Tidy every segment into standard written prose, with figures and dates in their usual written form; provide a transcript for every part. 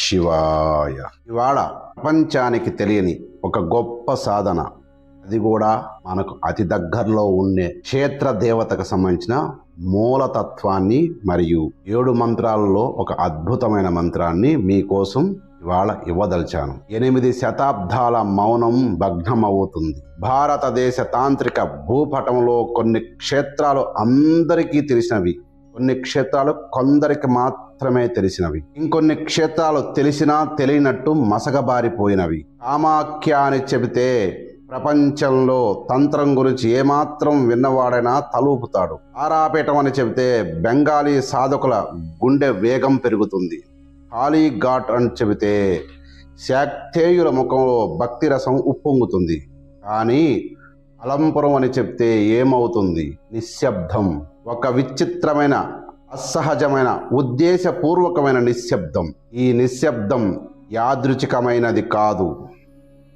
శివాయ. ఇవాళ ప్రపంచానికి తెలియని ఒక గొప్ప సాధన, అది కూడా మనకు అతి దగ్గరలో ఉండే క్షేత్ర దేవతకు సంబంధించిన మూలతత్వాన్ని మరియు 7 మంత్రాలలో ఒక అద్భుతమైన మంత్రాన్ని మీకోసం ఇవాళ ఇవ్వదలిచాను. 8 శతాబ్దాల మౌనం భగ్నమవుతుంది. భారతదేశ తాంత్రిక భూపటంలో కొన్ని క్షేత్రాలు అందరికీ తెలిసినవి, కొన్ని క్షేత్రాలు కొందరికి మాత్రమే తెలిసినవి, ఇంకొన్ని క్షేత్రాలు తెలిసినా తెలియనట్టు మసకబారిపోయినవి. కామాఖ్య అని చెబితే ప్రపంచంలో తంత్రం గురించి ఏమాత్రం విన్నవాడైనా తలూపుతాడు. తారాపీఠం అని చెబితే బెంగాలీ సాధకుల గుండె వేగం పెరుగుతుంది. కాళీఘాట్ అని చెబితే శాక్తేయుల ముఖంలో భక్తి రసం ఉప్పొంగుతుంది. కానీ అలంపురం అని చెప్తే ఏమవుతుంది? నిశ్శబ్దం. ఒక విచిత్రమైన, అసహజమైన, ఉద్దేశపూర్వకమైన నిశ్శబ్దం. ఈ నిశ్శబ్దం యాదృచ్ఛికమైనది కాదు.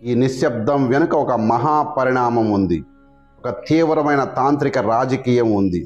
ఈ నిశ్శబ్దం వెనుక ఒక మహాపరిణామం ఉంది. ఒక తీవ్రమైన తాంత్రిక రాజకీయం ఉంది.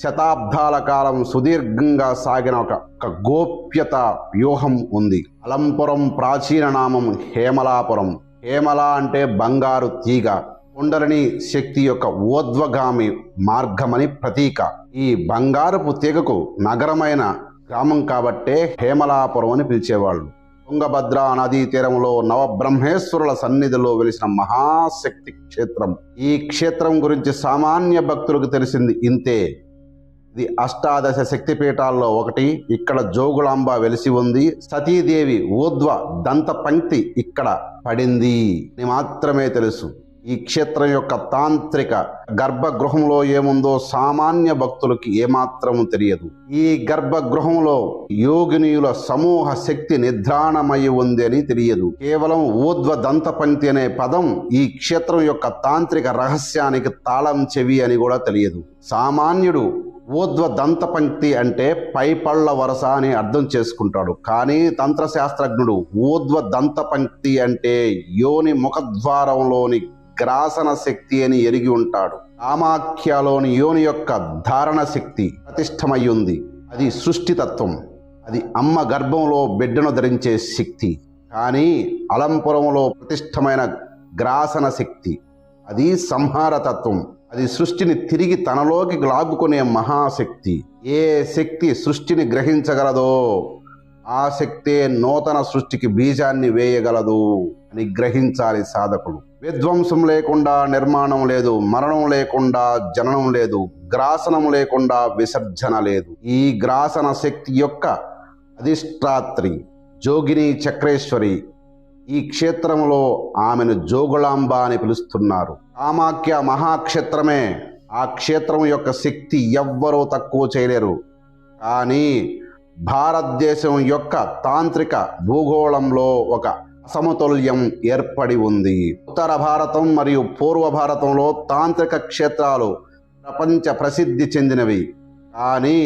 శతాబ్దాల కాలం సుదీర్ఘంగా సాగిన ఒక గోప్యత వ్యూహం ఉంది. అలంపురం ప్రాచీన నామం హేమలాపురం. హేమల అంటే బంగారు తీగ, కుండలిని శక్తి యొక్క ఊర్ధ్వగామి మార్గమని ప్రతీక. ఈ బంగారపు తీగకు నగరమైన గ్రామం కాబట్టే హేమలాపురం అని పిలిచేవాళ్ళు. తుంగభద్ర నదీ తీరంలో నవబ్రహ్మేశ్వరుల సన్నిధిలో వెలిసిన మహాశక్తి క్షేత్రం. ఈ క్షేత్రం గురించి సామాన్య భక్తులకు తెలిసింది ఇంతే. ఇది అష్టాదశ శక్తిపీఠాల్లో ఒకటి. ఇక్కడ జోగులాంబ వెలిసి ఉంది. సతీదేవి ఊర్ధ్వ దంత పంక్తి ఇక్కడ పడింది అని మాత్రమే తెలుసు. ఈ క్షేత్రం యొక్క తాంత్రిక గర్భగృహంలో ఏముందో సామాన్య భక్తులకి ఏమాత్రం తెలియదు. ఈ గర్భగృహంలో యోగినీయుల సమూహ శక్తి నిద్రాణమై ఉంది అని తెలియదు. కేవలం ఊర్ధ్వ దంత పంక్తి అనే పదం ఈ క్షేత్రం యొక్క తాంత్రిక రహస్యానికి తాళం చెవి అని కూడా తెలియదు. సామాన్యుడు ఊర్ధ్వ దంత పంక్తి అంటే పైపళ్ళ వరస అని అర్థం చేసుకుంటాడు. కానీ తంత్రశాస్త్రజ్ఞుడు ఊర్ధ్వ దంత పంక్తి అంటే యోని ముఖద్వారంలోని గ్రాసన శక్తి అని ఎరిగి ఉంటాడు. కామాఖ్యలోని యోని యొక్క ధారణ శక్తి ప్రతిష్టమయ్యుంది. అది సృష్టితత్వం. అది అమ్మ గర్భంలో బిడ్డను ధరించే శక్తి. కానీ అలంపురంలో ప్రతిష్టమైన గ్రాసన శక్తి అది సంహారతత్వం. అది సృష్టిని తిరిగి తనలోకి లాగుకునే మహాశక్తి. ఏ శక్తి సృష్టిని గ్రహించగలదో ఆ శక్తే నూతన సృష్టికి బీజాన్ని వేయగలదు అని గ్రహించాలి సాధకుడు. విధ్వంసం లేకుండా నిర్మాణం లేదు, మరణం లేకుండా జననం లేదు, గ్రాసనం లేకుండా విసర్జన లేదు. ఈ గ్రాసన శక్తి యొక్క అధిష్టాత్రి జోగిని చక్రేశ్వరి. ఈ క్షేత్రంలో ఆమెను జోగులాంబ అని పిలుస్తున్నారు. కామాఖ్య మహాక్షేత్రమే. ఆ క్షేత్రం యొక్క శక్తి ఎవ్వరూ తక్కువ చేయలేరు. కానీ భారతదేశం యొక్క తాంత్రిక భూగోళంలో ఒక అసమతుల్యం ఏర్పడి ఉంది. ఉత్తర భారతం మరియు పూర్వ భారతంలో తాంత్రిక క్షేత్రాలు ప్రపంచ ప్రసిద్ధి చెందినవి. కానీ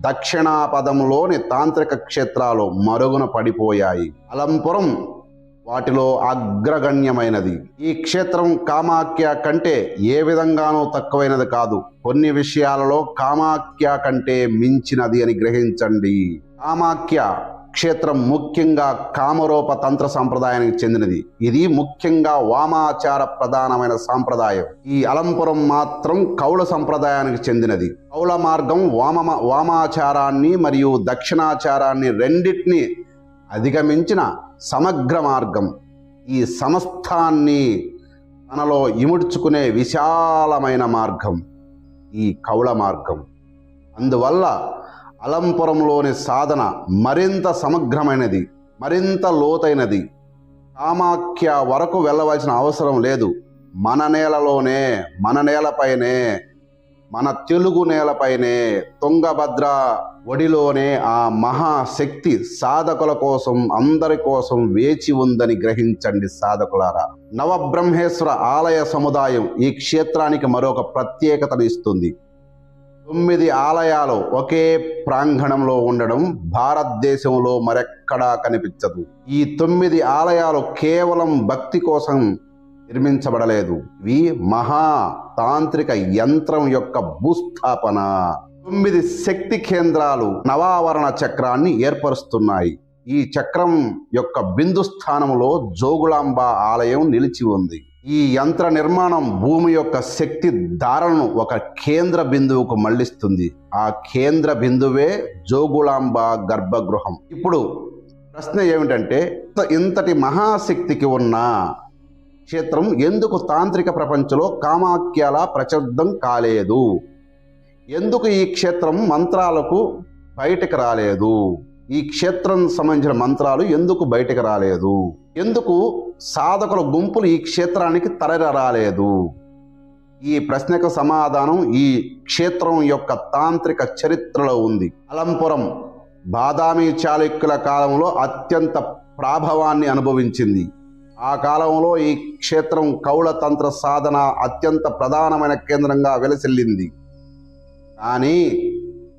దక్షిణాపథంలోని తాంత్రిక క్షేత్రాలు మరుగున పడిపోయాయి. అలంపురం వాటిలో అగ్రగణ్యమైనది. ఈ క్షేత్రం కామాఖ్య కంటే ఏ విధంగానూ తక్కువైనది కాదు. కొన్ని విషయాలలో కామాఖ్య కంటే మించినది అని గ్రహించండి. కామాఖ్య క్షేత్రం ముఖ్యంగా కామరూప తంత్ర సంప్రదాయానికి చెందినది. ఇది ముఖ్యంగా వామాచార ప్రధానమైన సాంప్రదాయం. ఈ అలంపురం మాత్రం కౌల సంప్రదాయానికి చెందినది. కౌల మార్గం వామాచారాన్ని మరియు దక్షిణాచారాన్ని రెండింటినీ అధిగమించిన సమగ్ర మార్గం. ఈ సమస్తాన్ని తనలో ఇముడ్చుకునే విశాలమైన మార్గం ఈ కౌల మార్గం. అందువల్ల అలంపురంలోని సాధన మరింత సమగ్రమైనది, మరింత లోతైనది. కామాఖ్య వరకు వెళ్ళవలసిన అవసరం లేదు. మన నేలలోనే, మన నేలపైనే, మన తెలుగు నేలపైనే, తుంగభద్ర ఒడిలోనే ఆ మహాశక్తి సాధకుల కోసం, అందరి కోసం వేచి ఉందని గ్రహించండి సాధకులారా. నవబ్రహ్మేశ్వర ఆలయ సముదాయం ఈ క్షేత్రానికి మరొక ప్రత్యేకతను ఇస్తుంది. 9 ఆలయాలు ఒకే ప్రాంగణంలో ఉండడం భారతదేశంలో మరెక్కడా కనిపించదు. ఈ 9 ఆలయాలు కేవలం భక్తి కోసం నిర్మించబడలేదు. ఇవి మహా తాంత్రిక యంత్రం యొక్క భూస్థాపన. 9 శక్తి కేంద్రాలు నవావరణ చక్రాన్ని ఏర్పరుస్తున్నాయి. ఈ చక్రం యొక్క బిందు స్థానంలో జోగులాంబ ఆలయం నిలిచి ఉంది. ఈ యంత్ర నిర్మాణం భూమి యొక్క శక్తి ధారలను ఒక కేంద్ర బిందువుకు మళ్లిస్తుంది. ఆ కేంద్ర బిందువే జోగులాంబ గర్భగృహం. ఇప్పుడు ప్రశ్న ఏమిటంటే, ఇంతటి మహాశక్తికి ఉన్న క్షేత్రం ఎందుకు తాంత్రిక ప్రపంచంలో కామాఖ్యలా ప్రసిద్ధం కాలేదు? ఎందుకు ఈ క్షేత్రం మంత్రాలకు బయటకు రాలేదు? ఈ క్షేత్రం సంబంధించిన మంత్రాలు ఎందుకు బయటకు రాలేదు? ఎందుకు సాధకుల గుంపులు ఈ క్షేత్రానికి తరలి రాలేదు? ఈ ప్రశ్నకు సమాధానం ఈ క్షేత్రం యొక్క తాంత్రిక చరిత్రలో ఉంది. అలంపురం బాదామి చాళుక్యుల కాలంలో అత్యంత ప్రాభవాన్ని అనుభవించింది. ఆ కాలంలో ఈ క్షేత్రం కౌళ తంత్ర సాధన అత్యంత ప్రధానమైన కేంద్రంగా వెలసిల్లింది. కానీ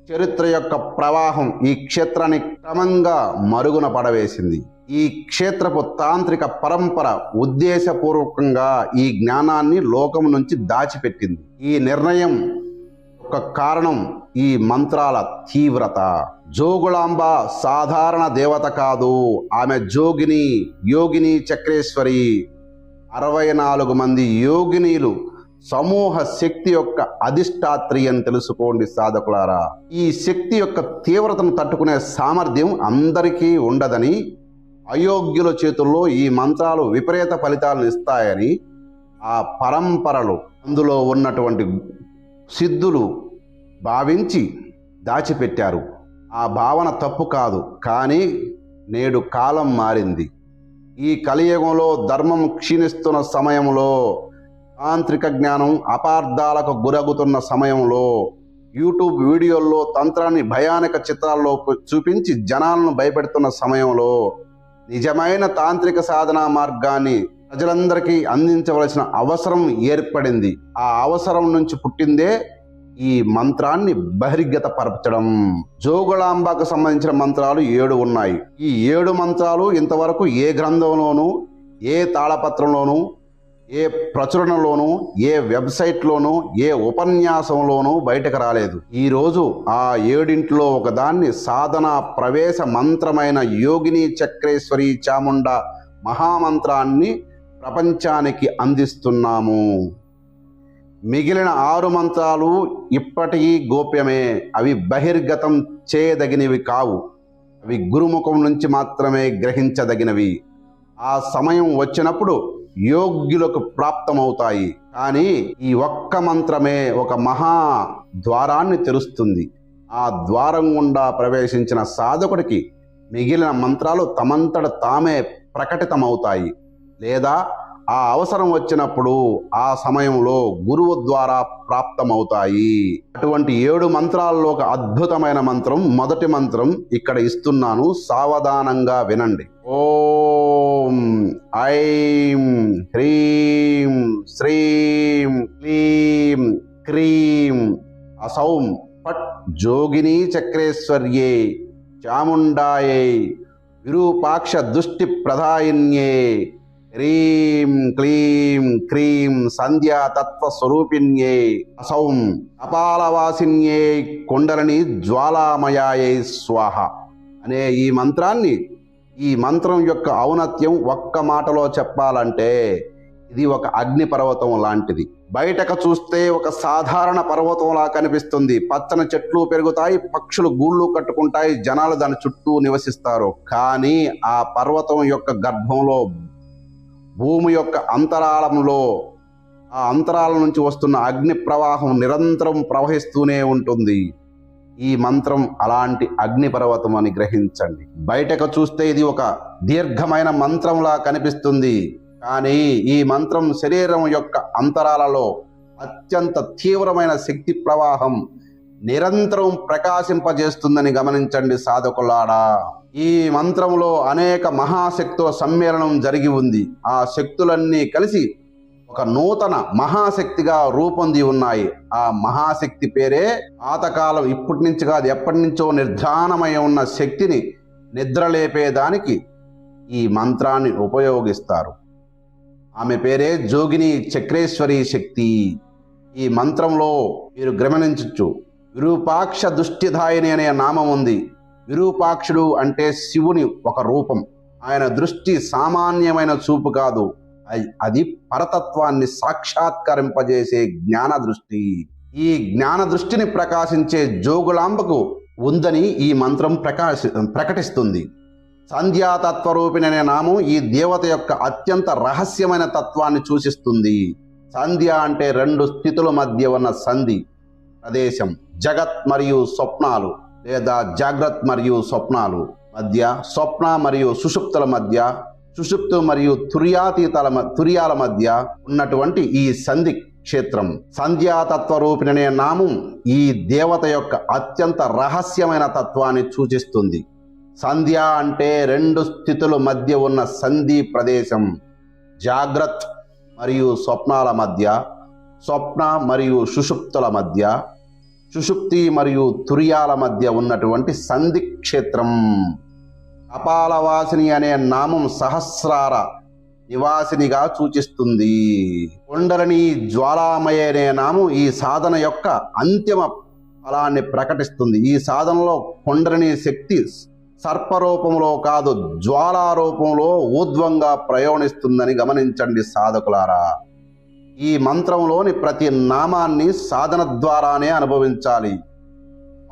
చరిత్ర యొక్క ప్రవాహం ఈ క్షేత్రాన్ని క్రమంగా మరుగున పడవేసింది. ఈ క్షేత్రపు తాంత్రిక పరంపర ఉద్దేశపూర్వకంగా ఈ జ్ఞానాన్ని లోకం నుంచి దాచిపెట్టింది. ఈ నిర్ణయం ఒక కారణం ఈ మంత్రాల తీవ్రత. జోగులాంబ సాధారణ దేవత కాదు, ఆమె జోగిని, యోగిని చక్రేశ్వరి. 64 మంది యోగినీలు సమూహ శక్తి యొక్క అధిష్టాత్రి అని తెలుసుకోండి సాధకులారా. ఈ శక్తి యొక్క తీవ్రతను తట్టుకునే సామర్థ్యం అందరికీ ఉండదని, అయోగ్యుల చేతుల్లో ఈ మంత్రాలు విపరీత ఫలితాలను ఇస్తాయని ఆ పరంపరలు అందులో ఉన్నటువంటి సిద్ధులు భావించి దాచిపెట్టారు. ఆ భావన తప్పు కాదు, కానీ నేడు కాలం మారింది. ఈ కలియుగంలో ధర్మం క్షీణిస్తున్న సమయంలో, తాంత్రిక జ్ఞానం అపార్థాలకు గురగుతున్న సమయంలో, యూట్యూబ్ వీడియోల్లో తంత్రాన్ని భయానక చిత్రాల్లో చూపించి జనాలను భయపెడుతున్న సమయంలో, నిజమైన తాంత్రిక సాధనా మార్గాన్ని ప్రజలందరికీ అందించవలసిన అవసరం ఏర్పడింది. ఆ అవసరం నుంచి పుట్టిందే ఈ మంత్రాన్ని బహిర్గతపరచడం. జోగులాంబకు సంబంధించిన మంత్రాలు 7 ఉన్నాయి. ఈ 7 మంత్రాలు ఇంతవరకు ఏ గ్రంథంలోనూ, ఏ తాళపత్రంలోనూ, ఏ ప్రచురణలోనూ, ఏ వెబ్సైట్లోనూ, ఏ ఉపన్యాసంలోనూ బయటకు రాలేదు. ఈరోజు ఆ 7 ఒకదాన్ని సాధన ప్రవేశ మంత్రమైన యోగిని చక్రేశ్వరి చాముండ మహామంత్రాన్ని ప్రపంచానికి అందిస్తున్నాము. మిగిలిన 6 మంత్రాలు ఇప్పటికీ గోప్యమే. అవి బహిర్గతం చేయదగినవి కావు. అవి గురుముఖం నుంచి మాత్రమే గ్రహించదగినవి. ఆ సమయం వచ్చినప్పుడు యోగ్యులకు ప్రాప్తమవుతాయి. కానీ ఈ ఒక్క మంత్రమే ఒక మహా ద్వారాన్ని తెరుస్తుంది. ఆ ద్వారం గుండా ప్రవేశించిన సాధకుడికి మిగిలిన మంత్రాలు తమంతట తామే ప్రకటితమవుతాయి, లేదా ఆ అవసరం వచ్చినప్పుడు ఆ సమయంలో గురువు ద్వారా ప్రాప్తమవుతాయి. అటువంటి 7 మంత్రాల్లో ఒక అద్భుతమైన మంత్రం, మొదటి మంత్రం ఇక్కడ ఇస్తున్నాను, సావధానంగా వినండి. ఓం ఐం హ్రీం శ్రీం క్లీం క్రీం అసౌం పట్ జోగిని చక్రేశ్వర్యే చాముండాయై విరూపాక్ష దుష్టి ప్రదాయిన్యే హ్రీం క్లీం క్రీం సంధ్యా తత్వ స్వరూపిణ్యే అసౌం అపాలవాసిన్యే కుండలిని జ్వాలామయాయై స్వాహ అనే ఈ మంత్రాన్ని, ఈ మంత్రం యొక్క ఔన్నత్యం ఒక్క మాటలో చెప్పాలంటే ఇది ఒక అగ్ని పర్వతం లాంటిది. బయటకు చూస్తే ఒక సాధారణ పర్వతంలా కనిపిస్తుంది. పచ్చని చెట్లు పెరుగుతాయి, పక్షులు గూళ్ళు కట్టుకుంటాయి, జనాలు దాని చుట్టూ నివసిస్తారు. కానీ ఆ పర్వతం యొక్క గర్భంలో, భూమి యొక్క అంతరాళంలో, ఆ అంతరాల నుంచి వస్తున్న అగ్ని ప్రవాహం నిరంతరం ప్రవహిస్తూనే ఉంటుంది. ఈ మంత్రం అలాంటి అగ్ని పర్వతం అని గ్రహించండి. బయటకు చూస్తే ఇది ఒక దీర్ఘమైన మంత్రంలా కనిపిస్తుంది, కానీ ఈ మంత్రం శరీరం యొక్క అంతరాలలో అత్యంత తీవ్రమైన శక్తి ప్రవాహం నిరంతరం ప్రకాశింపజేస్తుందని గమనించండి సాధకులారా. ఈ మంత్రంలో అనేక మహాశక్తుల సమ్మేళనం జరిగి ఉంది. ఆ శక్తులన్నీ కలిసి ఒక నూతన మహాశక్తిగా రూపొంది ఉన్నాయి. ఆ మహాశక్తి పేరే పాతకాలం, ఇప్పటి నుంచి కాదు ఎప్పటి నుంచో నిర్ధారణమై ఉన్న శక్తిని నిద్రలేపేదానికి ఈ మంత్రాన్ని ఉపయోగిస్తారు. ఆమె పేరే జోగిని చక్రేశ్వరి శక్తి. ఈ మంత్రంలో మీరు గమనించవచ్చు, విరూపాక్ష దుష్టిదాయిని అనే నామం ఉంది. విరూపాక్షుడు అంటే శివుని ఒక రూపం. ఆయన దృష్టి సామాన్యమైన చూపు కాదు, అది పరతత్వాన్ని సాక్షాత్కరింపజేసే జ్ఞాన దృష్టి. ఈ జ్ఞాన దృష్టిని ప్రకాశించే జోగులాంబకు ఉందని ఈ మంత్రం ప్రకటిస్తుంది. సంధ్యాతత్వరూపిణి అనే నామం ఈ దేవత యొక్క అత్యంత రహస్యమైన తత్వాన్ని సూచిస్తుంది. సంధ్య అంటే రెండు స్థితుల మధ్య ఉన్న సంధి ప్రదేశం. జగత్ మరియు స్వప్నాలు లేదా జాగ్రత్త మరియు స్వప్నాలు మధ్య, స్వప్న మరియు సుషుప్తుల మధ్య, సుషుప్తు మరియు తుర్యాల మధ్య ఉన్నటువంటి ఈ సంధి క్షేత్రం. సంధ్యాతత్వరూపిణి అనే నామం ఈ దేవత యొక్క అత్యంత రహస్యమైన తత్వాన్ని సూచిస్తుంది. సంధ్య అంటే రెండు స్థితుల మధ్య ఉన్న సంధి ప్రదేశం. జాగ్రత్త మరియు స్వప్నాల మధ్య, స్వప్న మరియు సుషుప్తుల మధ్య, సుషుప్తి మరియు తుర్యాల మధ్య ఉన్నటువంటి సంధి క్షేత్రం. కపాలవాసిని అనే నామం సహస్రార నివాసినిగా సూచిస్తుంది. కుండలిని జ్వాలామయ అనే నామం ఈ సాధన యొక్క అంతిమ ఫలాన్ని ప్రకటిస్తుంది. ఈ సాధనలో కుండలిని శక్తి సర్పరూపంలో కాదు, జ్వాలారూపంలో ఊర్ధ్వంగా ప్రయాణిస్తుందని గమనించండి సాధకులారా. ఈ మంత్రంలోని ప్రతి నామాన్ని సాధన ద్వారానే అనుభవించాలి.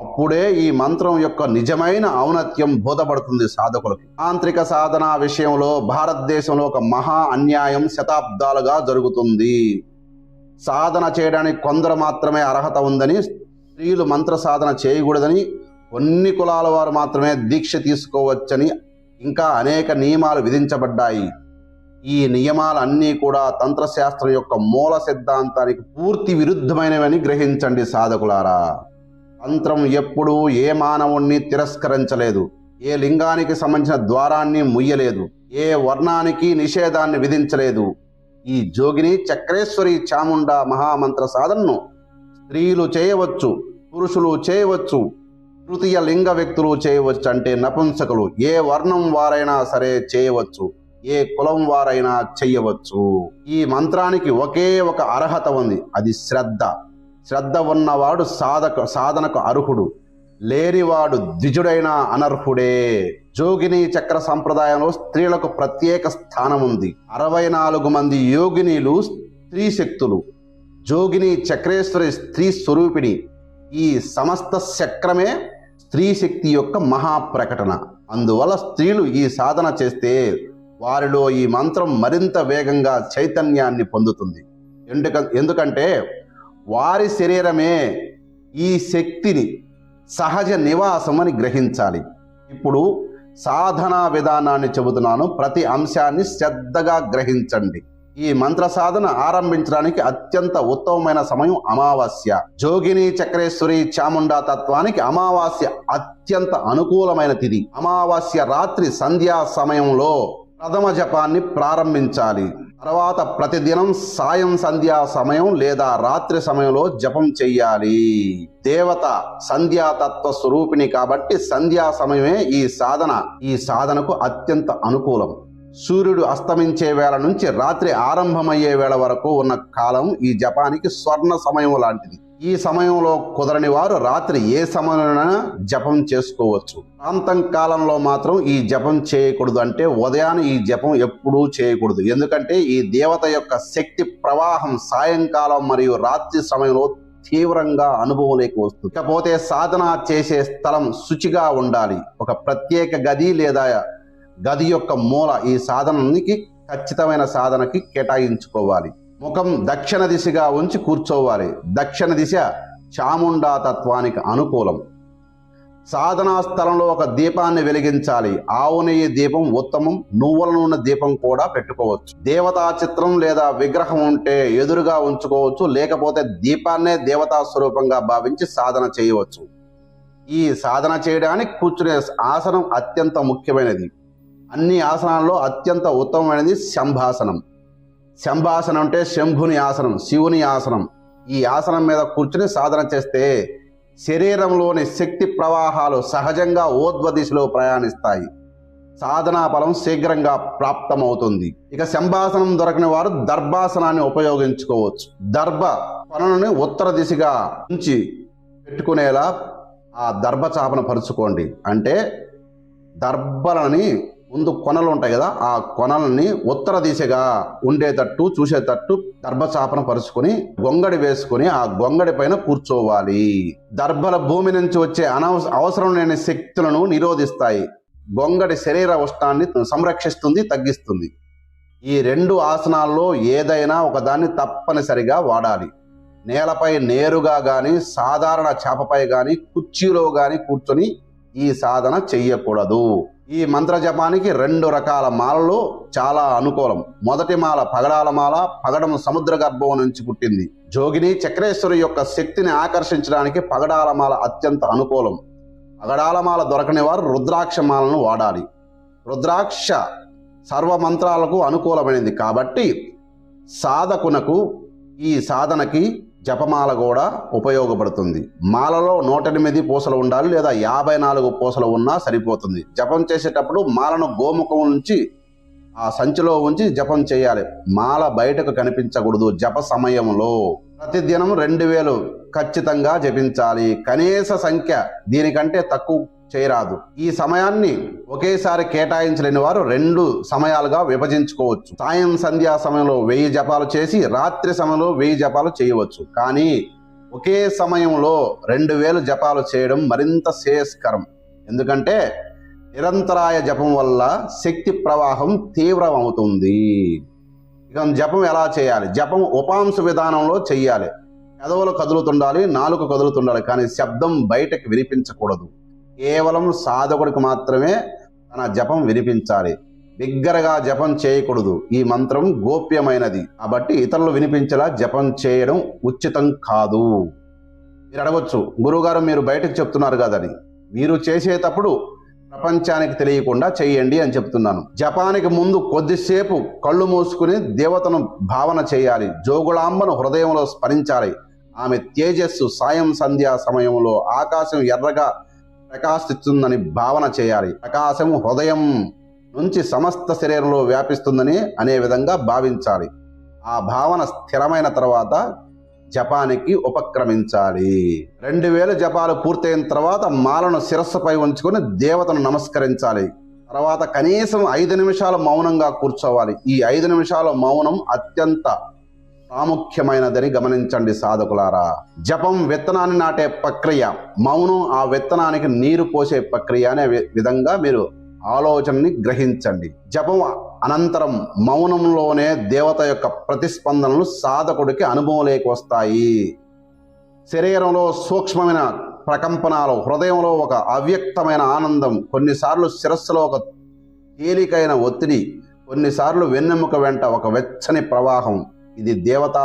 అప్పుడే ఈ మంత్రం యొక్క నిజమైన ఔన్నత్యం బోధపడుతుంది సాధకులకు. తాంత్రిక సాధన విషయంలో భారతదేశంలో ఒక మహా అన్యాయం శతాబ్దాలుగా జరుగుతుంది. సాధన చేయడానికి కొందరు మాత్రమే అర్హత ఉందని, స్త్రీలు మంత్ర సాధన చేయకూడదని, కొన్ని కులాల వారు మాత్రమే దీక్ష తీసుకోవచ్చని, ఇంకా అనేక నియమాలు విధించబడ్డాయి. ఈ నియమాలన్నీ కూడా తంత్రశాస్త్రం యొక్క మూల సిద్ధాంతానికి పూర్తి విరుద్ధమైనవని గ్రహించండి సాధకులారా. తంత్రం ఎప్పుడూ ఏ మానవుణ్ణి తిరస్కరించలేదు, ఏ లింగానికి సంబంధించిన ద్వారాన్ని ముయ్యలేదు, ఏ వర్ణానికి నిషేధాన్ని విధించలేదు. ఈ జోగిని చక్రేశ్వరి చాముండా మహామంత్ర సాధనను స్త్రీలు చేయవచ్చు, పురుషులు చేయవచ్చు, తృతీయ లింగ వ్యక్తులు చేయవచ్చు, అంటే నపుంసకులు, ఏ వర్ణం వారైనా సరే చేయవచ్చు, ఏ కులం వారైనా చెయ్యవచ్చు. ఈ మంత్రానికి ఒకే ఒక అర్హత ఉంది, అది శ్రద్ధ. శ్రద్ధ ఉన్నవాడు సాధనకు అర్హుడు, లేనివాడు ద్విజుడైన అనర్హుడే. జోగిని చక్ర సంప్రదాయంలో స్త్రీలకు ప్రత్యేక స్థానం ఉంది. 64 మంది యోగినీలు స్త్రీ శక్తులు. జోగిని చక్రేశ్వరి స్త్రీ స్వరూపిణి. ఈ సమస్త చక్రమే స్త్రీ శక్తి యొక్క మహాప్రకటన. అందువల్ల స్త్రీలు ఈ సాధన చేస్తే వారిలో ఈ మంత్రం మరింత వేగంగా చైతన్యాన్ని పొందుతుంది. ఎందుకంటే వారి శరీరమే ఈ శక్తిని సహజ నివాసం అని గ్రహించాలి. ఇప్పుడు సాధనా విధానాన్ని చెబుతున్నాను, ప్రతి అంశాన్ని శ్రద్ధగా గ్రహించండి. ఈ మంత్ర సాధన ఆరంభించడానికి అత్యంత ఉత్తమమైన సమయం అమావాస్య. జోగిని చక్రేశ్వరి చాముండా తత్వానికి అమావాస్య అత్యంత అనుకూలమైన తిథి. అమావాస్య రాత్రి సంధ్యా సమయంలో ప్రథమ జపాన్ని ప్రారంభించాలి. తర్వాత ప్రతిదినం సాయం సంధ్యా సమయం లేదా రాత్రి సమయంలో జపం చెయ్యాలి. దేవత సంధ్యాతత్వ స్వరూపిణి కాబట్టి సంధ్యా సమయమే ఈ సాధనకు అత్యంత అనుకూలం. సూర్యుడు అస్తమించే వేళ నుంచి రాత్రి ఆరంభమయ్యే వేళ వరకు ఉన్న కాలం ఈ జపానికి స్వర్ణ సమయం లాంటిది. ఈ సమయంలో కుదరని వారు రాత్రి ఏ సమయంలోనైనా జపం చేసుకోవచ్చు. ప్రాంతం కాలంలో మాత్రం ఈ జపం చేయకూడదు, అంటే ఉదయాన్నే ఈ జపం ఎప్పుడూ చేయకూడదు. ఎందుకంటే ఈ దేవత యొక్క శక్తి ప్రవాహం సాయంకాలం మరియు రాత్రి సమయంలో తీవ్రంగా అనుభవంలోకి వస్తుంది. ఇకపోతే సాధన చేసే స్థలం శుచిగా ఉండాలి. ఒక ప్రత్యేక గది లేదా గది యొక్క మూల ఈ సాధనకి ఖచ్చితమైన సాధనకి కేటాయించుకోవాలి. ముఖం దక్షిణ దిశగా ఉంచి కూర్చోవాలి. దక్షిణ దిశ చాముండా తత్వానికి అనుకూలం. సాధనా స్థలంలో ఒక దీపాన్ని వెలిగించాలి. ఆవు నెయ్యి దీపం ఉత్తమం, నువ్వుల నూనె దీపం కూడా పెట్టుకోవచ్చు. దేవతా చిత్రం లేదా విగ్రహం ఉంటే ఎదురుగా ఉంచుకోవచ్చు, లేకపోతే దీపాన్నే దేవతా స్వరూపంగా భావించి సాధన చేయవచ్చు. ఈ సాధన చేయడానికి కూర్చునే ఆసనం అత్యంత ముఖ్యమైనది. అన్ని ఆసనాల్లో అత్యంత ఉత్తమమైనది శంభాసనం. శంభాసనం అంటే శంభుని ఆసనం, శివుని ఆసనం. ఈ ఆసనం మీద కూర్చుని సాధన చేస్తే శరీరంలోని శక్తి ప్రవాహాలు సహజంగా ఊర్ధ్వ దిశలో ప్రయాణిస్తాయి. సాధనా ఫలం శీఘ్రంగా ప్రాప్తమవుతుంది. ఇక శంభాసనం దొరకని వారు దర్భాసనాన్ని ఉపయోగించుకోవచ్చు. దర్భ కొనని ఉత్తర దిశగా ఉంచి పెట్టుకునేలా ఆ దర్భచాపను పరుచుకోండి. అంటే దర్భలని ముందు కొనలు ఉంటాయి కదా, ఆ కొనలని ఉత్తర దిశగా ఉండేటట్టు చూసేటట్టు దర్భచాపను పరుచుకొని గొంగడి వేసుకొని ఆ గొంగడి పైన కూర్చోవాలి. దర్భల భూమి నుంచి వచ్చే అవసరం లేని శక్తులను నిరోధిస్తాయి. గొంగడి శరీర ఉష్ణాన్ని సంరక్షిస్తుంది, తగ్గిస్తుంది. ఈ 2 ఆసనాల్లో ఏదైనా ఒకదాన్ని తప్పనిసరిగా వాడాలి. నేలపై నేరుగా గాని, సాధారణ చాపపై గాని, కుర్చీలో గాని కూర్చొని ఈ సాధన చెయ్యకూడదు. ఈ మంత్ర జపానికి 2 రకాల మాలలు చాలా అనుకూలం. మొదటి మాల పగడాల మాల. పగడం సముద్ర గర్భం నుంచి పుట్టింది. జోగిని చక్రేశ్వరి యొక్క శక్తిని ఆకర్షించడానికి పగడాల మాల అత్యంత అనుకూలం. పగడాల మాల దొరకని వారు రుద్రాక్ష మాలను వాడాలి. రుద్రాక్ష సర్వ మంత్రాలకు అనుకూలమైనది కాబట్టి సాధకునకు ఈ సాధనకి జపమాల కూడా ఉపయోగపడుతుంది. మాలలో 108 పూసలు ఉండాలి, లేదా 54 పూసలు ఉన్నా సరిపోతుంది. జపం చేసేటప్పుడు మాలను గోముఖం నుంచి ఆ సంచిలో ఉంచి జపం చేయాలి. మాల బయటకు కనిపించకూడదు. జప సమయంలో ప్రతిదినం 2000 ఖచ్చితంగా జపించాలి. కనీస సంఖ్య దీనికంటే తక్కువ చేయరాదు. ఈ సమయాన్ని ఒకేసారి కేటాయించలేని వారు 2 సమయాలుగా విభజించుకోవచ్చు. సాయం సంధ్యా సమయంలో 1000 జపాలు చేసి రాత్రి సమయంలో 1000 జపాలు చేయవచ్చు. కానీ ఒకే సమయంలో 2000 జపాలు చేయడం మరింత శ్రేయస్కరం. ఎందుకంటే నిరంతరాయ జపం వల్ల శక్తి ప్రవాహం తీవ్రం అవుతుంది. ఇక జపం ఎలా చేయాలి? జపం ఉపాంశ విధానంలో చెయ్యాలి. పెదవులు కదులుతుండాలి, నాలుక కదులుతుండాలి, కానీ శబ్దం బయటకు వినిపించకూడదు. కేవలం సాధకుడికి మాత్రమే తన జపం వినిపించాలి. బిగ్గరగా జపం చేయకూడదు. ఈ మంత్రం గోప్యమైనది కాబట్టి ఇతరులు వినిపించేలా జపం చేయడం ఉచితం కాదు. మీరు అడగొచ్చు, గురువుగారు మీరు బయటకు చెప్తున్నారు కదని. మీరు చేసేటప్పుడు ప్రపంచానికి తెలియకుండా చేయండి అని చెప్తున్నాను. జపానికి ముందు కొద్దిసేపు కళ్ళు మూసుకుని దేవతను భావన చేయాలి. జోగులాంబను హృదయంలో స్మరించాలి. ఆమె తేజస్సు సాయం సంధ్యా సమయంలో ఆకాశం ఎర్రగా ప్రకాశిస్తుందని భావన చేయాలి. ప్రకాశం హృదయం నుంచి సమస్త శరీరంలో వ్యాపిస్తుందని అనే విధంగా భావించాలి. ఆ భావన స్థిరమైన తర్వాత జపానికి ఉపక్రమించాలి. 2000 జపాలు పూర్తయిన తర్వాత మాలను శిరస్సుపై ఉంచుకొని దేవతను నమస్కరించాలి. తర్వాత కనీసం 5 నిమిషాలు మౌనంగా కూర్చోవాలి. ఈ 5 నిమిషాల మౌనం అత్యంత ప్రాముఖ్యమైనదని గమనించండి సాధకులారా. జపం విత్తనాన్ని నాటే ప్రక్రియ, మౌనం ఆ విత్తనానికి నీరు పోసే ప్రక్రియ అనే విధంగా మీరు ఆలోచనని గ్రహించండి. జపం అనంతరం మౌనంలోనే దేవత యొక్క ప్రతిస్పందనలు సాధకుడికి అనుభవంలోకి వస్తాయి. శరీరంలో సూక్ష్మమైన ప్రకంపనాలు, హృదయంలో ఒక అవ్యక్తమైన ఆనందం, కొన్నిసార్లు శిరస్సులో ఒక తేలికైన ఒత్తిడి, కొన్నిసార్లు వెన్నెముక వెంట ఒక వెచ్చని ప్రవాహం. ఇది దేవతా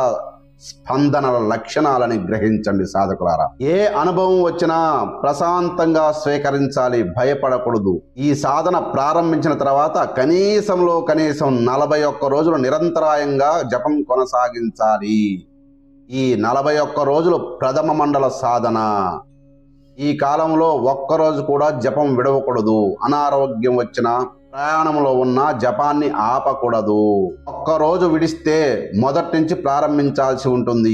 స్పందనల లక్షణాలని గ్రహించండి సాధకులారా. ఏ అనుభవం వచ్చినా ప్రశాంతంగా స్వీకరించాలి, భయపడకూడదు. ఈ సాధన ప్రారంభించిన తర్వాత కనీసం 41 రోజులు నిరంతరాయంగా జపం కొనసాగించాలి. ఈ 41 రోజులు ప్రథమ మండల సాధన. ఈ కాలంలో ఒక్కరోజు కూడా జపం విడవకూడదు. అనారోగ్యం వచ్చినా, ప్రయాణంలో ఉన్న జపాన్ని ఆపకూడదు. ఒక్కరోజు విడిస్తే మొదటి నుంచి ప్రారంభించాల్సి ఉంటుంది.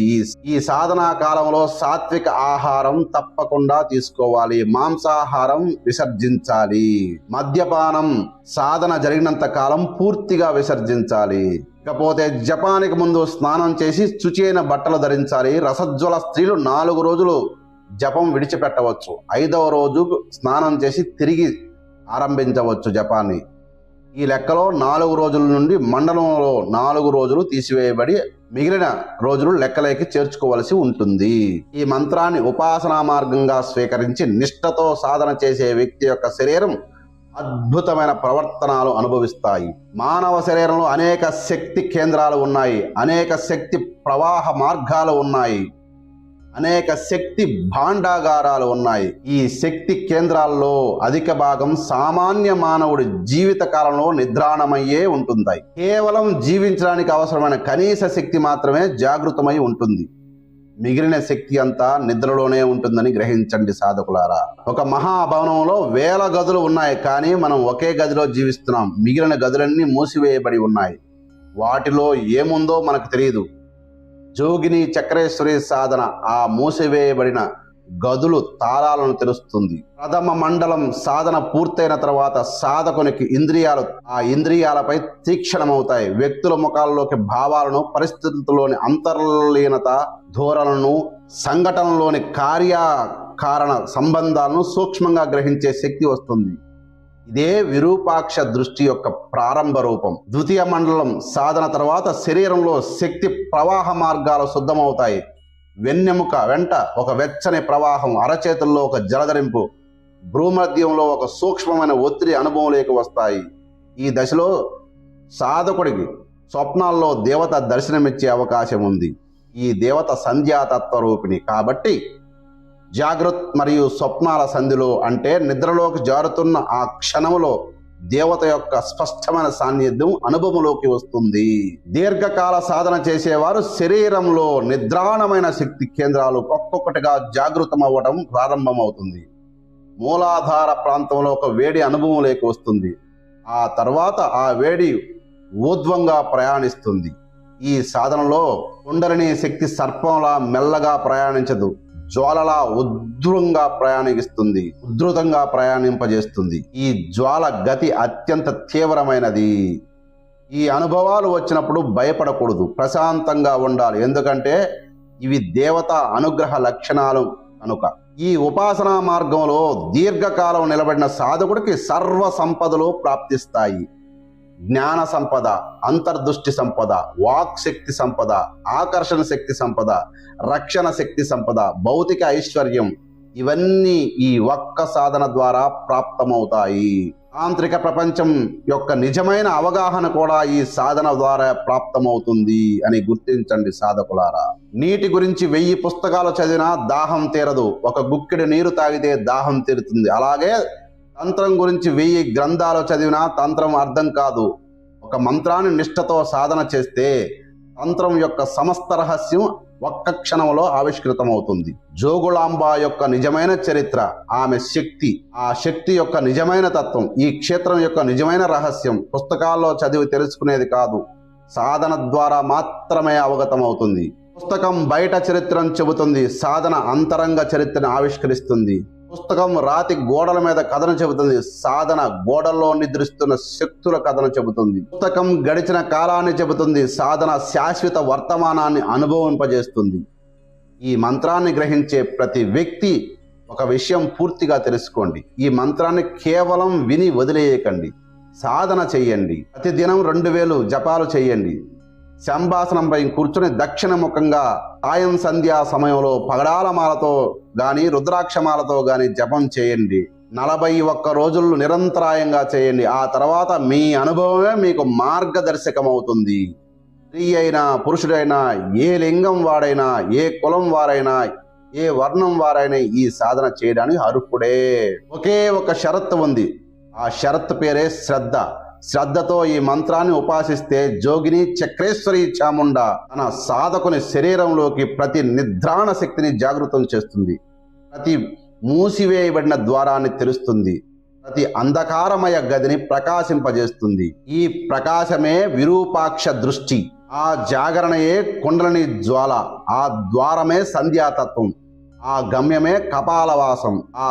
ఈ సాధనా కాలంలో సాత్విక ఆహారం తప్పకుండా తీసుకోవాలి. మాంసాహారం విసర్జించాలి. మద్యపానం సాధన జరిగినంత కాలం పూర్తిగా విసర్జించాలి. ఇకపోతే జపానికి ముందు స్నానం చేసి శుచైన బట్టలు ధరించాలి. రసజ్వల స్త్రీలు 4 రోజులు జపం విడిచిపెట్టవచ్చు. 5వ రోజు స్నానం చేసి తిరిగి ఆరంభించవచ్చు జపాన్ని. ఈ లెక్కలో 4 రోజుల నుండి మండలంలో 4 రోజులు తీసివేయబడి మిగిలిన రోజులు లెక్కలోకి చేర్చుకోవలసి ఉంటుంది. ఈ మంత్రాన్ని ఉపాసనా మార్గంగా స్వీకరించి నిష్ఠతో సాధన చేసే వ్యక్తి యొక్క శరీరం అద్భుతమైన ప్రవర్తనాలు అనుభవిస్తాయి. మానవ శరీరంలో అనేక శక్తి కేంద్రాలు ఉన్నాయి, అనేక శక్తి ప్రవాహ మార్గాలు ఉన్నాయి, అనేక శక్తి భాండాగారాలు ఉన్నాయి. ఈ శక్తి కేంద్రాల్లో అధిక భాగం సామాన్య మానవుడి జీవిత కాలంలో నిద్రాణమయ్యే ఉంటుంది. కేవలం జీవించడానికి అవసరమైన కనీస శక్తి మాత్రమే జాగృతమై ఉంటుంది. మిగిలిన శక్తి అంతా నిద్రలోనే ఉంటుందని గ్రహించండి సాధకులారా. ఒక మహాభవనంలో 1000 గదులు ఉన్నాయి, కానీ మనం ఒకే గదిలో జీవిస్తున్నాం. మిగిలిన గదులన్నీ మూసివేయబడి ఉన్నాయి. వాటిలో ఏముందో మనకు తెలియదు. జోగిని చక్రేశ్వరి సాధన ఆ మూసివేయబడిన గదులు తాళాలను తెరుస్తుంది. ప్రథమ మండలం సాధన పూర్తయిన తర్వాత సాధకునికి ఆ ఇంద్రియాలపై తీక్షణమవుతాయి. వ్యక్తుల ముఖాల్లోకి భావాలను, పరిస్థితుల్లోని అంతర్లీనత ధోరణను, సంఘటనలోని కార్యకారణ సంబంధాలను సూక్ష్మంగా గ్రహించే శక్తి వస్తుంది. ఇదే విరూపాక్ష దృష్టి యొక్క ప్రారంభ రూపం. ద్వితీయ మండలం సాధన తర్వాత శరీరంలో శక్తి ప్రవాహ మార్గాలు శుద్ధమవుతాయి. వెన్నెముక వెంట ఒక వెచ్చని ప్రవాహం, అరచేతుల్లో ఒక జలధరింపు, భ్రూమధ్యంలో ఒక సూక్ష్మమైన ఒత్తిడి అనుభవంలోకి వస్తాయి. ఈ దశలో సాధకుడికి స్వప్నాల్లో దేవత దర్శనమిచ్చే అవకాశం ఉంది. ఈ దేవత సంధ్యాతత్వ రూపిణి కాబట్టి జాగృత్ మరియు స్వప్నాల సంధిలో, అంటే నిద్రలోకి జారుతున్న ఆ క్షణంలో దేవత యొక్క స్పష్టమైన సాన్నిధ్యం అనుభవంలోకి వస్తుంది. దీర్ఘకాల సాధన చేసేవారు శరీరంలో నిద్రాణమైన శక్తి కేంద్రాలు ఒక్కొక్కటిగా జాగృతమవ్వడం ప్రారంభమవుతుంది. మూలాధార ప్రాంతంలో ఒక వేడి అనుభవంలోకి వస్తుంది. ఆ తర్వాత ఆ వేడి ఊర్ధ్వంగా ప్రయాణిస్తుంది. ఈ సాధనలో కుండలిని శక్తి సర్పంలా మెల్లగా ప్రయాణించదు, జ్వాలలా ఉధృతంగా ప్రయాణింపజేస్తుంది. ఈ జ్వాల గతి అత్యంత తీవ్రమైనది. ఈ అనుభవాలు వచ్చినప్పుడు భయపడకూడదు, ప్రశాంతంగా ఉండాలి. ఎందుకంటే ఇవి దేవత అనుగ్రహ లక్షణాలు కనుక. ఈ ఉపాసనా మార్గంలో దీర్ఘకాలం నిలబడిన సాధకుడికి సర్వ సంపదలు ప్రాప్తిస్తాయి. జ్ఞాన సంపద, అంతర్దృష్టి సంపద, వాక్ శక్తి సంపద, ఆకర్షణ శక్తి సంపద, రక్షణ శక్తి సంపద, భౌతిక ఐశ్వర్యం, ఇవన్నీ ఈ ఒక్క సాధన ద్వారా ప్రాప్తమవుతాయి. తాంత్రిక ప్రపంచం యొక్క నిజమైన అవగాహన కూడా ఈ సాధన ద్వారా ప్రాప్తమవుతుంది అని గుర్తించండి సాధకులారా. నీటి గురించి 1000 పుస్తకాలు చదివినా దాహం తీరదు, ఒక గుక్కెడు నీరు తాగితే దాహం తీరుతుంది. అలాగే తంత్రం గురించి 1000 గ్రంథాలు చదివినా తంత్రం అర్థం కాదు. ఒక మంత్రాన్ని నిష్ఠతో సాధన చేస్తే తంత్రం యొక్క సమస్త రహస్యం ఒక్క క్షణంలో ఆవిష్కృతమవుతుంది. జోగులాంబ యొక్క నిజమైన చరిత్ర, ఆమె శక్తి, ఆ శక్తి యొక్క నిజమైన తత్వం, ఈ క్షేత్రం యొక్క నిజమైన రహస్యం పుస్తకాల్లో చదివి తెలుసుకునేది కాదు, సాధన ద్వారా మాత్రమే అవగతమవుతుంది. పుస్తకం బయట చరిత్రను చెబుతుంది, సాధన అంతరంగ చరిత్రను ఆవిష్కరిస్తుంది. పుస్తకం రాతి గోడల మీద కథను చెబుతుంది, సాధన గోడల్లో నిద్రిస్తున్న శక్తుల కథను చెబుతుంది. పుస్తకం గడిచిన కాలాన్ని చెబుతుంది, సాధన శాశ్వత వర్తమానాన్ని అనుభవింపజేస్తుంది. ఈ మంత్రాన్ని గ్రహించే ప్రతి వ్యక్తి ఒక విషయం పూర్తిగా తెలుసుకోండి. ఈ మంత్రాన్ని కేవలం విని వదిలేయకండి, సాధన చెయ్యండి. ప్రతిదినం 2000 జపాలు చెయ్యండి. శంభాసనంపై కూర్చుని దక్షిణముఖంగా సాయం సంధ్యా సమయంలో పగడాలమాలతో గాని రుద్రాక్షమాలతో గాని జపం చేయండి. 41 రోజులు నిరంతరాయంగా చేయండి. ఆ తర్వాత మీ అనుభవమే మీకు మార్గదర్శకమవుతుంది. స్త్రీ అయినా పురుషుడైనా, ఏ లింగం వాడైనా, ఏ కులం వారైనా, ఏ వర్ణం వారైనా ఈ సాధన చేయడానికి అర్హుడే. ఒకే ఒక షరత్తు ఉంది, ఆ షరత్తు పేరే శ్రద్ధ. శ్రద్ధతో ఈ మంత్రాన్ని ఉపాసిస్తే జోగిని చక్రేశ్వరి చాముండ తన సాధకుని శరీరంలోకి ప్రతి నిద్రాణ శక్తిని జాగృతం చేస్తుంది, ప్రతి మూసివేయబడిన ద్వారాన్ని తెరుస్తుంది, ప్రతి అంధకారమయ గదిని ప్రకాశింపజేస్తుంది. ఈ ప్రకాశమే విరూపాక్ష దృష్టి, ఆ జాగరణయే కుండలిని జ్వాల, ఆ ద్వారమే సంధ్యాతత్వం, ఆ గమ్యమే కపాలవాసం. ఆ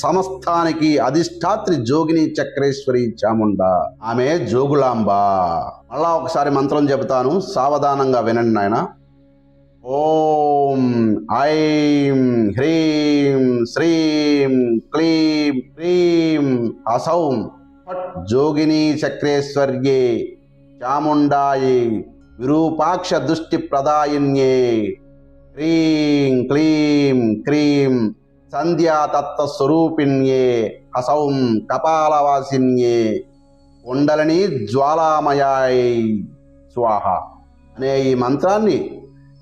సమస్తానికి అధిష్టాత్రి జోగిని చక్రేశ్వరి చాముండ, ఆమె జోగులాంబ. మళ్ళా ఒకసారి మంత్రం చెబుతాను, సావధానంగా వినండి నాయన. ఓం ఐం హ్రీం శ్రీం క్లీం హ్రీం అసౌం ఫట్ జోగిని చక్రేశ్వర్యే చాముండాయే విరూపాక్ష దృష్టి ప్రదాయిన్యే హ్రీం క్లీం క్రీం సంధ్యాతత్వ స్వరూపిణ్యే అసౌం కపాలవాసిన్యే కుండలిని జ్వాలామయాయ స్వాహ అనే ఈ మంత్రాన్ని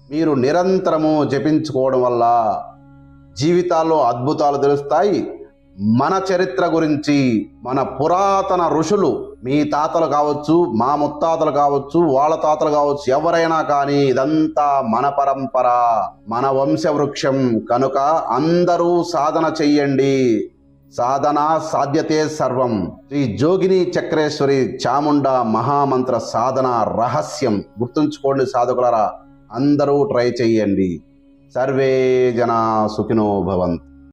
మీరు నిరంతరము జపించుకోవడం వల్ల జీవితాల్లో అద్భుతాలు తెలుస్తాయి. మన చరిత్ర గురించి మన పురాతన ఋషులు, మీ తాతలు కావచ్చు, మా ముత్తాతలు కావచ్చు, వాళ్ళ తాతలు కావచ్చు, ఎవరైనా కానీ ఇదంతా మన పరంపర, మన వంశవృక్షం కనుక అందరూ సాధన చెయ్యండి. సాధన సాధ్యతే సర్వం. శ్రీ జోగిని చక్రేశ్వరి చాముండ మహామంత్ర సాధన రహస్యం గుర్తుంచుకోండి సాధకులారా, అందరూ ట్రై చెయ్యండి. సర్వే జనా సుఖినో భవంతు.